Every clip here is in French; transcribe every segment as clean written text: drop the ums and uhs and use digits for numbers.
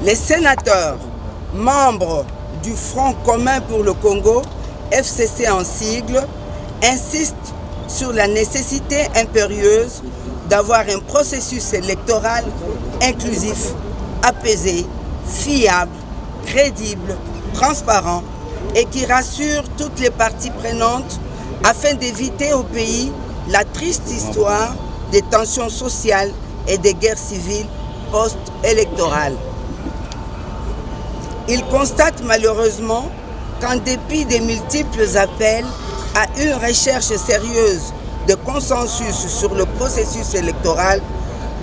Les sénateurs, membres du Front commun pour le Congo, FCC en sigle, insistent sur la nécessité impérieuse d'avoir un processus électoral inclusif, apaisé, fiable, crédible, transparent et qui rassure toutes les parties prenantes afin d'éviter au pays la triste histoire des tensions sociales et des guerres civiles post-électorales. Il constate malheureusement qu'en dépit des multiples appels à une recherche sérieuse de consensus sur le processus électoral,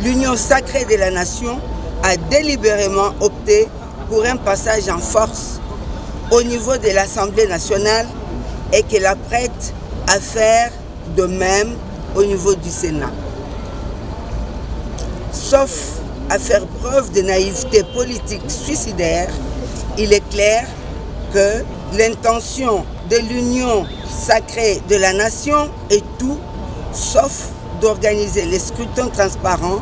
l'Union sacrée de la nation a délibérément opté pour un passage en force au niveau de l'Assemblée nationale et qu'elle apprête à faire de même au niveau du Sénat. Sauf à faire preuve de naïveté politique suicidaire, il est clair que l'intention de l'union sacrée de la nation est tout sauf d'organiser les scrutins transparents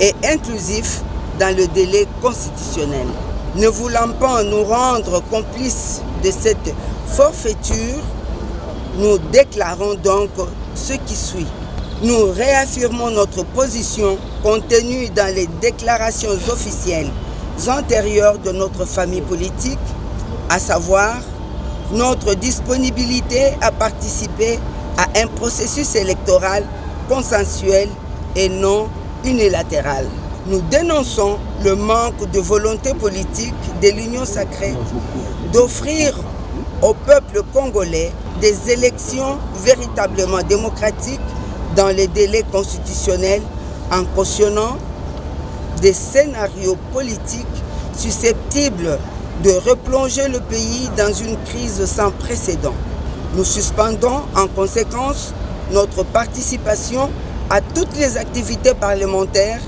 et inclusifs dans le délai constitutionnel. Ne voulant pas nous rendre complices de cette forfaiture, nous déclarons donc ce qui suit. Nous réaffirmons notre position contenue dans les déclarations officielles antérieures de notre famille politique, à savoir notre disponibilité à participer à un processus électoral consensuel et non unilatéral. Nous dénonçons le manque de volonté politique de l'Union sacrée d'offrir au peuple congolais des élections véritablement démocratiques dans les délais constitutionnels en cautionnant des scénarios politiques susceptibles de replonger le pays dans une crise sans précédent. Nous suspendons en conséquence notre participation à toutes les activités parlementaires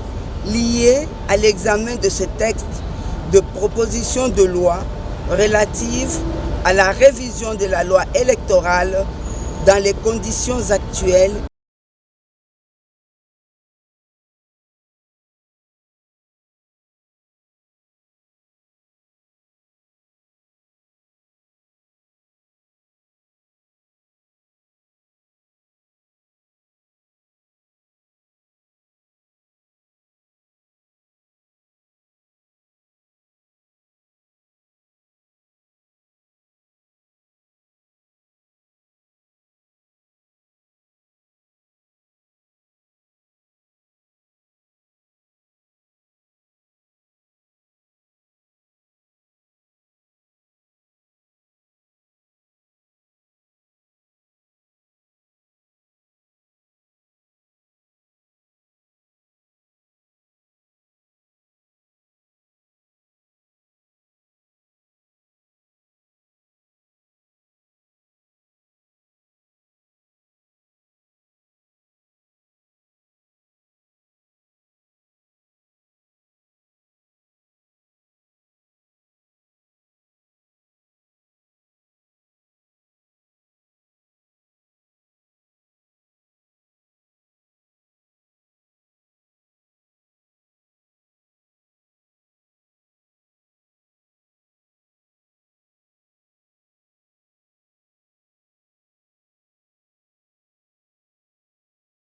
liées à l'examen de ce texte de proposition de loi relative à la révision de la loi électorale dans les conditions actuelles